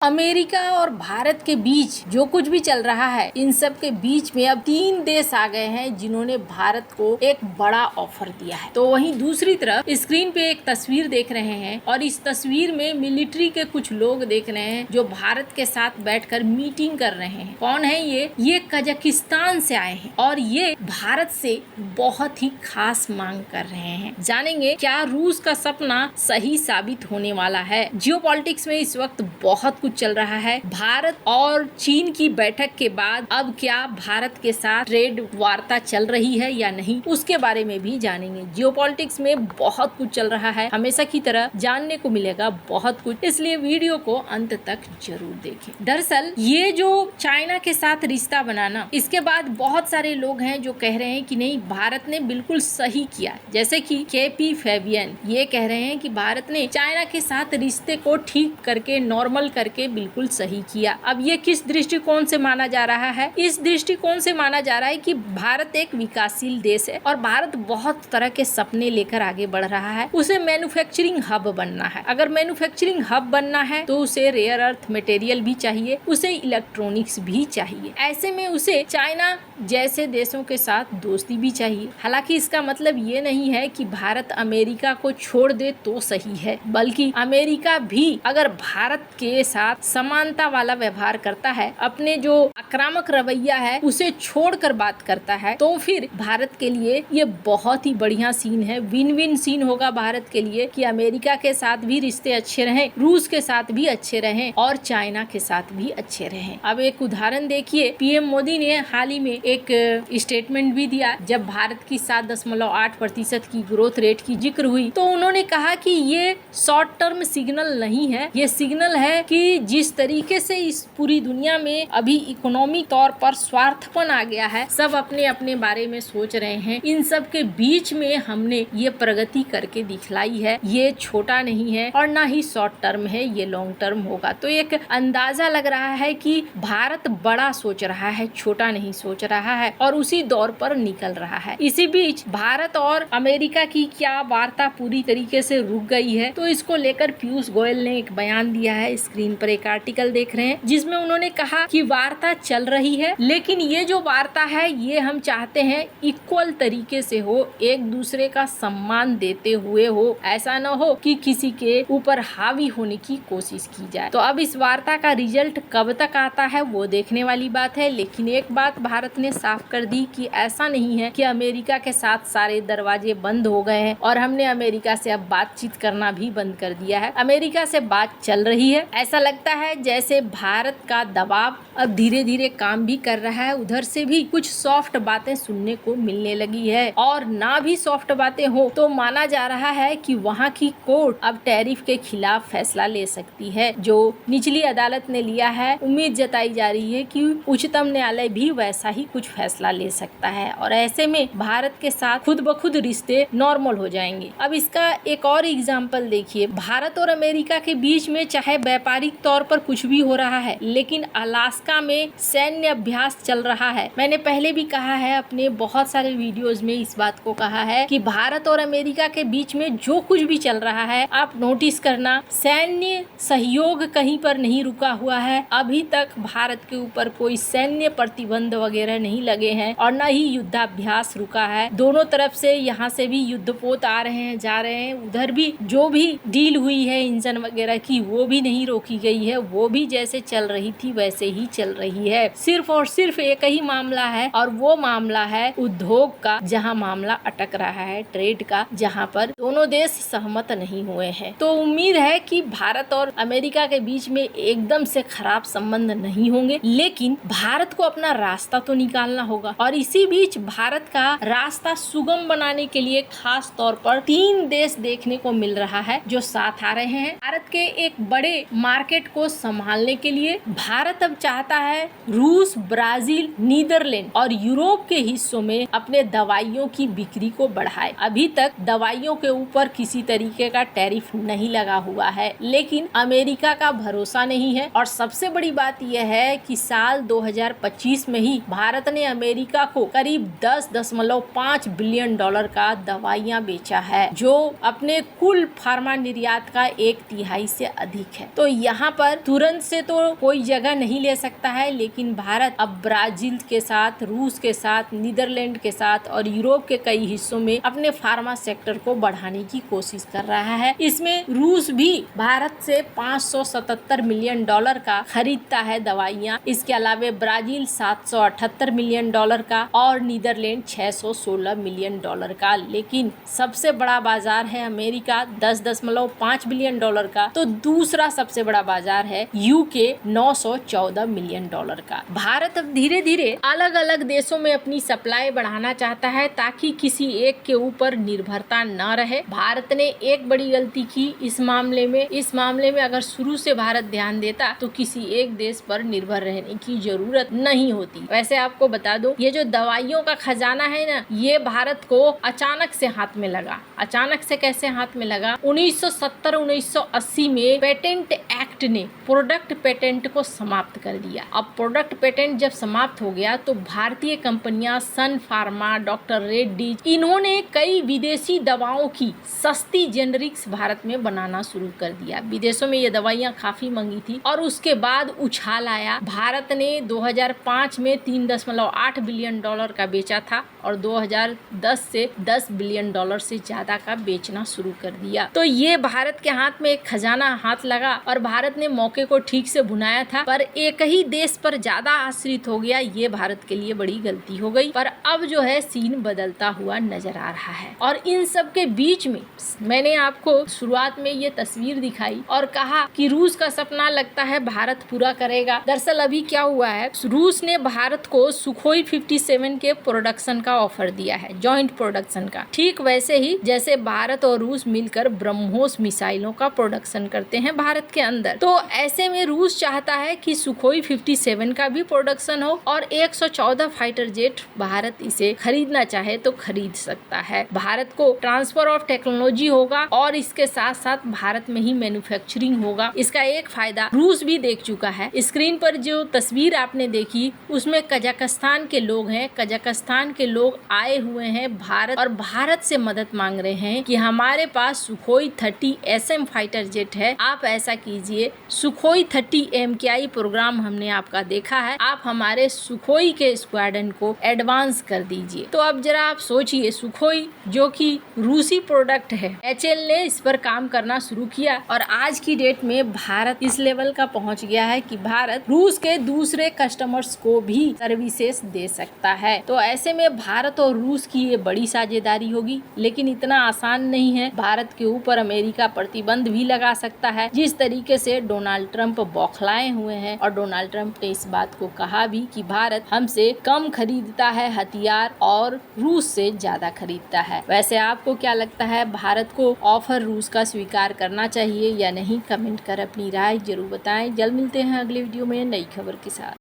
America और भारत के बीच जो कुछ भी चल रहा है, इन सब के बीच में अब 3 देश आ गए हैं जिन्होंने भारत को एक बड़ा ऑफर दिया है। तो वहीं दूसरी तरफ स्क्रीन पे एक तस्वीर देख रहे हैं और इस तस्वीर में मिलिट्री के कुछ लोग देख रहे हैं जो भारत के साथ बैठकर मीटिंग कर रहे हैं। कौन है ये कजाकिस्तान से आए हैं और ये भारत से बहुत ही खास मांग कर रहे हैं। जानेंगे क्या रूस का सपना सही साबित होने वाला है। जियोपॉलिटिक्स में इस वक्त बहुत चल रहा है। भारत और चीन की बैठक के बाद अब क्या भारत के साथ ट्रेड वार्ता चल रही है या नहीं, उसके बारे में भी जानेंगे। जियोपॉलिटिक्स में बहुत कुछ चल रहा है, हमेशा की तरह जानने को मिलेगा बहुत कुछ, इसलिए वीडियो को अंत तक जरूर देखें। दरअसल ये जो चाइना के साथ रिश्ता बनाना, इसके बाद बहुत सारे लोग हैं जो कह रहे हैं कि नहीं, भारत ने बिल्कुल सही किया। जैसे कि केपी फैबियन ये कह रहे हैं कि भारत ने चाइना के साथ रिश्ते को ठीक करके, नॉर्मल करके बिल्कुल सही किया। अब ये किस दृष्टिकोण से माना जा रहा है? इस दृष्टिकोण से माना जा रहा है कि भारत एक विकासशील देश है और भारत बहुत तरह के सपने लेकर आगे बढ़ रहा है। उसे मैन्युफैक्चरिंग हब बनना है। अगर मैन्युफैक्चरिंग हब बनना है तो उसे रेयर अर्थ मटेरियल भी चाहिए, उसे इलेक्ट्रॉनिक्स भी चाहिए। ऐसे में उसे चाइना जैसे देशों के साथ दोस्ती भी चाहिए। हालांकि इसका मतलब ये नहीं है कि भारत अमेरिका को छोड़ दे तो सही है, बल्कि अमेरिका भी अगर भारत के साथ समानता वाला व्यवहार करता है, अपने जो आक्रामक रवैया है उसे छोड़कर बात करता है, तो फिर भारत के लिए ये बहुत ही बढ़िया सीन है। विन विन सीन होगा भारत के लिए कि अमेरिका के साथ भी रिश्ते अच्छे रहें, रूस के साथ भी अच्छे रहें और चाइना के साथ भी अच्छे रहें। अब एक उदाहरण देखिए, पीएम मोदी ने हाल ही में एक स्टेटमेंट भी दिया। जब भारत की 7.8% की ग्रोथ रेट की जिक्र हुई तो उन्होंने कहा कि ये शॉर्ट टर्म सिग्नल नहीं है, ये सिग्नल है कि जिस तरीके से इस पूरी दुनिया में अभी इकोनॉमिक तौर पर स्वार्थपन आ गया है, सब अपने अपने बारे में सोच रहे हैं, इन सब के बीच में हमने ये प्रगति करके दिखलाई है। ये छोटा नहीं है और ना ही शॉर्ट टर्म है, ये लॉन्ग टर्म होगा। तो एक अंदाजा लग रहा है कि भारत बड़ा सोच रहा है, छोटा नहीं सोच रहा है और उसी दौर पर निकल रहा है। इसी बीच भारत और अमेरिका की क्या वार्ता पूरी तरीके से रुक गई है, तो इसको लेकर पीयूष गोयल ने एक बयान दिया है। स्क्रीन पर एक आर्टिकल देख रहे हैं जिसमें उन्होंने कहा कि वार्ता चल रही है, लेकिन ये जो वार्ता है ये हम चाहते हैं इक्वल तरीके से हो, एक दूसरे का सम्मान देते हुए हो। ऐसा न हो कि किसी के ऊपर हावी होने की कोशिश की जाए। तो अब इस वार्ता का रिजल्ट कब तक आता है वो देखने वाली बात है। लेकिन एक बात भारत ने साफ कर दी कि ऐसा नहीं है कि अमेरिका के साथ सारे दरवाजे बंद हो गए हैं और हमने अमेरिका से अब बातचीत करना भी बंद कर दिया है। अमेरिका से बात चल रही है। ऐसा लगता है जैसे भारत का दबाव अब धीरे धीरे काम भी कर रहा है। उधर से भी कुछ सॉफ्ट बातें सुनने को मिलने लगी है और ना भी सॉफ्ट बातें हो तो माना जा रहा है कि वहाँ की कोर्ट अब टैरिफ के खिलाफ फैसला ले सकती है, जो निचली अदालत ने लिया है। उम्मीद जताई जा रही है कि उच्चतम न्यायालय भी वैसा ही कुछ फैसला ले सकता है और ऐसे में भारत के साथ खुद ब खुद रिश्ते नॉर्मल हो जाएंगे। अब इसका एक और एग्जाम्पल देखिए, भारत और अमेरिका के बीच में चाहे व्यापारिक तौर पर कुछ भी हो रहा है, लेकिन अलास्का में सैन्य अभ्यास चल रहा है। मैंने पहले भी कहा है, अपने बहुत सारे वीडियोस में इस बात को कहा है कि भारत और अमेरिका के बीच में जो कुछ भी चल रहा है, आप नोटिस करना, सैन्य सहयोग कहीं पर नहीं रुका हुआ है। अभी तक भारत के ऊपर कोई सैन्य प्रतिबंध वगैरह नहीं लगे हैं और न ही युद्धाभ्यास रुका है। दोनों तरफ से यहाँ से भी युद्धपोत आ रहे हैं, जा रहे हैं। उधर भी जो भी डील हुई है इंजन वगैरह की, वो भी नहीं रोकी गई है, वो भी जैसे चल रही थी वैसे ही चल रही है। सिर्फ और सिर्फ एक ही मामला है और वो मामला है उद्योग का, जहां मामला अटक रहा है, ट्रेड का, जहां पर दोनों देश सहमत नहीं हुए हैं। तो उम्मीद है कि भारत और अमेरिका के बीच में एकदम से खराब संबंध नहीं होंगे, लेकिन भारत को अपना रास्ता तो निकालना होगा और इसी बीच भारत का रास्ता सुगम बनाने के लिए खास तौर पर 3 देश देखने को मिल रहा है जो साथ आ रहे हैं। भारत के एक बड़े मार्केट को संभालने के लिए भारत अब चाहता है रूस, ब्राजील, नीदरलैंड और यूरोप के हिस्सों में अपने दवाइयों की बिक्री को बढ़ाए। अभी तक दवाइयों के ऊपर किसी तरीके का टैरिफ नहीं लगा हुआ है, लेकिन अमेरिका का भरोसा नहीं है और सबसे बड़ी बात यह है कि साल 2025 में ही भारत ने अमेरिका को करीब 10.5 बिलियन डॉलर का दवाइयां बेचा है, जो अपने कुल फार्मा निर्यात का 1/3 से अधिक है। तो यहाँ यहाँ पर तुरंत से तो कोई जगह नहीं ले सकता है, लेकिन भारत अब ब्राजील के साथ, रूस के साथ, नीदरलैंड के साथ और यूरोप के कई हिस्सों में अपने फार्मा सेक्टर को बढ़ाने की कोशिश कर रहा है। इसमें रूस भी भारत से 577 मिलियन डॉलर का खरीदता है दवाइयाँ। इसके अलावा ब्राजील 778 मिलियन डॉलर का और नीदरलैंड 616 मिलियन डॉलर का। लेकिन सबसे बड़ा बाजार है अमेरिका 10.5 बिलियन डॉलर का। तो दूसरा सबसे बड़ा बाजार है यूके 914 मिलियन डॉलर का। भारत अब धीरे धीरे अलग अलग देशों में अपनी सप्लाई बढ़ाना चाहता है ताकि किसी एक के ऊपर निर्भरता न रहे। भारत ने एक बड़ी गलती की इस मामले में अगर शुरू से भारत ध्यान देता तो किसी एक देश पर निर्भर रहने की जरूरत नहीं होती। वैसे आपको बता दो, ये जो दवाइयों का खजाना है ना, ये भारत को अचानक से हाथ में लगा। अचानक से कैसे हाथ में लगा? 1970-1980 में पेटेंट एक्ट ने प्रोडक्ट पेटेंट को समाप्त कर दिया। अब प्रोडक्ट पेटेंट जब समाप्त हो गया तो भारतीय कंपनियां सन फार्मा, डॉक्टर रेड्डी, इन्होंने कई विदेशी दवाओं की सस्ती जेनरिक्स भारत में बनाना शुरू कर दिया। विदेशों में ये दवाइयां काफी महंगी थी और उसके बाद उछाल आया। भारत ने 2005 में 3.8 बिलियन डॉलर का बेचा था और 2010 से 10 बिलियन डॉलर से ज्यादा का बेचना शुरू कर दिया। तो ये भारत के हाथ में एक खजाना हाथ लगा और भारत ने मौके को ठीक से भुनाया था, पर एक ही देश पर ज्यादा आश्रित हो गया। ये भारत के लिए बड़ी गलती हो गई। पर अब जो है सीन बदलता हुआ नजर आ रहा है और इन सब के बीच में मैंने आपको शुरुआत में ये तस्वीर दिखाई और कहा कि रूस का सपना लगता है भारत पूरा करेगा। दरअसल अभी क्या हुआ है, रूस ने भारत को सुखोई 57 के प्रोडक्शन का ऑफर दिया है, जॉइंट प्रोडक्शन का। ठीक वैसे ही जैसे भारत और रूस मिलकर ब्रह्मोस मिसाइलों का प्रोडक्शन करते हैं भारत के अंदर। तो ऐसे में रूस चाहता है कि सुखोई 57 का भी प्रोडक्शन हो और 114 फाइटर जेट भारत इसे खरीदना चाहे तो खरीद सकता है। भारत को ट्रांसफर ऑफ टेक्नोलॉजी होगा और इसके साथ साथ भारत में ही मैन्युफैक्चरिंग होगा। इसका एक फायदा रूस भी देख चुका है। स्क्रीन पर जो तस्वीर आपने देखी उसमें कजाकिस्तान के लोग हैं। कजाकिस्तान के लोग आए हुए हैं भारत और भारत से मदद मांग रहे हैं कि हमारे पास सुखोई 30 SM फाइटर जेट है, आप ऐसा कीजिए, सुखोई 30 MKI प्रोग्राम हमने आपका देखा है, आप हमारे सुखोई के स्क्वाड्रन को एडवांस कर दीजिए। तो अब जरा आप सोचिए, सुखोई जो कि रूसी प्रोडक्ट है, HAL ने इस पर काम करना शुरू किया और आज की डेट में भारत इस लेवल का पहुंच गया है कि भारत रूस के दूसरे कस्टमर्स को भी सर्विसेज दे सकता है। तो ऐसे में भारत और रूस की ये बड़ी साझेदारी होगी, लेकिन इतना आसान नहीं है। भारत के ऊपर अमेरिका प्रतिबंध भी लगा सकता है, जिस तरीके से डोनाल्ड ट्रंप बौखलाए हुए हैं और डोनाल्ड ट्रंप ने इस बात को कहा भी कि भारत हमसे कम खरीदता है हथियार और रूस से ज्यादा खरीदता है। वैसे आपको क्या लगता है, भारत को ऑफर रूस का स्वीकार करना चाहिए या नहीं? कमेंट कर अपनी राय जरूर बताएं। जल्द मिलते हैं अगले वीडियो में नई खबर के साथ।